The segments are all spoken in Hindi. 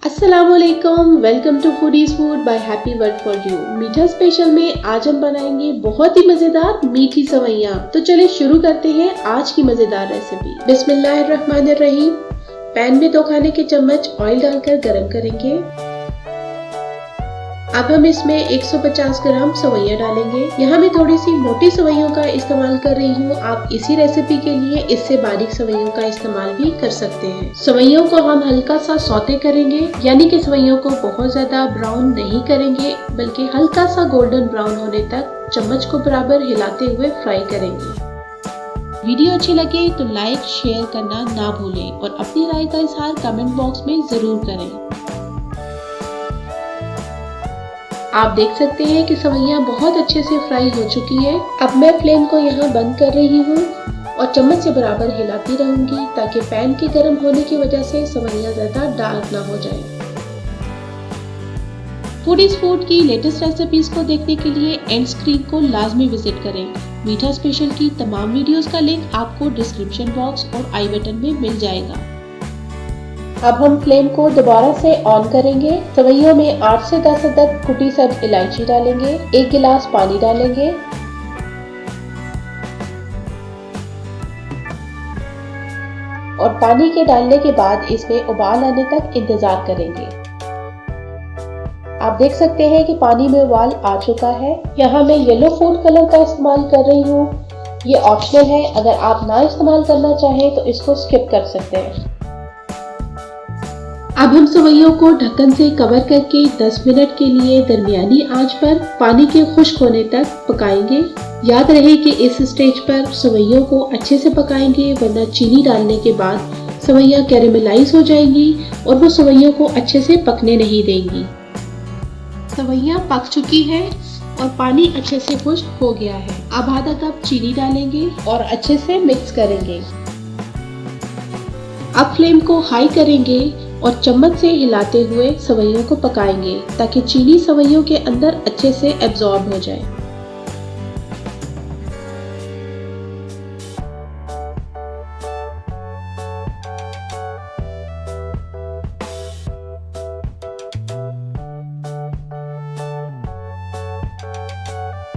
अस्सलाम वालेकुम, welcome to foodies food by happy world for you. मीठा स्पेशल में आज हम बनाएंगे बहुत ही मजेदार मीठी सवैयां। तो चलिए शुरू करते हैं आज की मजेदार रेसिपी। बिस्मिल्लाहिर्रहमानिर्रहीम। पैन में 2 खाने के चम्मच ऑयल डालकर गरम करेंगे। अब हम इसमें 150 ग्राम सवैयां डालेंगे। यहाँ मैं थोड़ी सी मोटी सवैयों का इस्तेमाल कर रही हूँ। आप इसी रेसिपी के लिए इससे बारीक सवैयों का इस्तेमाल भी कर सकते हैं। सवैयों को हम हल्का सा सौते करेंगे, यानी कि सवैयों को बहुत ज्यादा ब्राउन नहीं करेंगे, बल्कि हल्का सा गोल्डन ब्राउन होने तक चम्मच को बराबर हिलाते हुए फ्राई करेंगे। वीडियो अच्छी लगे तो लाइक शेयर करना ना भूलें और अपनी राय का इजहार कमेंट बॉक्स में जरूर करें। आप देख सकते हैं कि सवैयां बहुत अच्छे से फ्राई हो चुकी है। अब मैं फ्लेम को यहाँ बंद कर रही हूँ और चम्मच से बराबर हिलाती रहूंगी ताकि पैन के गर्म होने की वजह से सवैयां ज्यादा डार्क ना हो जाए। फूडीज फूड की लेटेस्ट रेसिपीज को देखने के लिए एंड स्क्रीन को लाजमी विजिट करें। मीठा स्पेशल की तमाम वीडियोस का लिंक आपको डिस्क्रिप्शन बॉक्स और आई बटन में मिल जाएगा। अब हम फ्लेम को दोबारा से ऑन करेंगे। सवैयों में 8 से 10 अदद कुटी सब्ज इलायची डालेंगे। 1 गिलास पानी डालेंगे और पानी के डालने के बाद इसमें उबाल आने तक इंतजार करेंगे। आप देख सकते हैं कि पानी में उबाल आ चुका है। यहाँ मैं येलो फूड कलर का इस्तेमाल कर रही हूँ। ये ऑप्शनल है, अगर आप ना इस्तेमाल करना चाहें तो इसको स्किप कर सकते हैं। अब हम सवैयों को ढक्कन से कवर करके 10 मिनट के लिए दरमियानी आंच पर पानी के खुश्क होने तक पकाएंगे। याद रहे कि इस स्टेज पर सवैयों को अच्छे से पकाएंगे, वरना चीनी डालने के बाद सवैयां कैरेमलाइज हो जाएंगी और वो सवैयों को अच्छे से पकने नहीं देंगी। सवैयां पक चुकी है और पानी अच्छे से खुश्क हो गया है। अब आधा कप चीनी डालेंगे और अच्छे से मिक्स करेंगे। अब फ्लेम को हाई करेंगे और चम्मच से हिलाते हुए सवैयों को पकाएंगे ताकि चीनी सवैयों के अंदर अच्छे से एब्जॉर्ब हो जाए।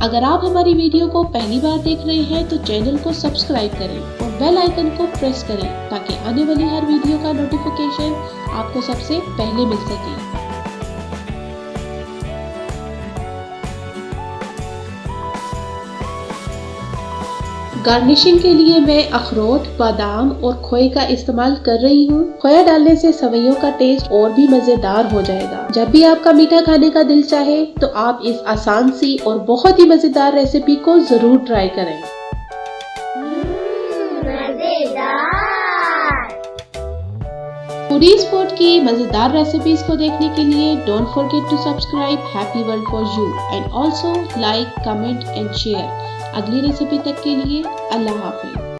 अगर आप हमारी वीडियो को पहली बार देख रहे हैं तो चैनल को सब्सक्राइब करें और बेल आइकन को प्रेस करें ताकि आने वाली हर वीडियो का नोटिफिकेशन आपको सबसे पहले मिल सके। गार्निशिंग के लिए मैं अखरोट, बादाम और खोए का इस्तेमाल कर रही हूँ। खोया डालने से सवैयों का टेस्ट और भी मजेदार हो जाएगा। जब भी आपका मीठा खाने का दिल चाहे तो आप इस आसान सी और बहुत ही मजेदार रेसिपी को जरूर ट्राई करें। फूडीज फूड की मजेदार रेसिपीज को देखने के लिए don't forget to subscribe happy world for you and also like, comment and share. अगली रेसिपी तक के लिए अल्लाह हाफिज़।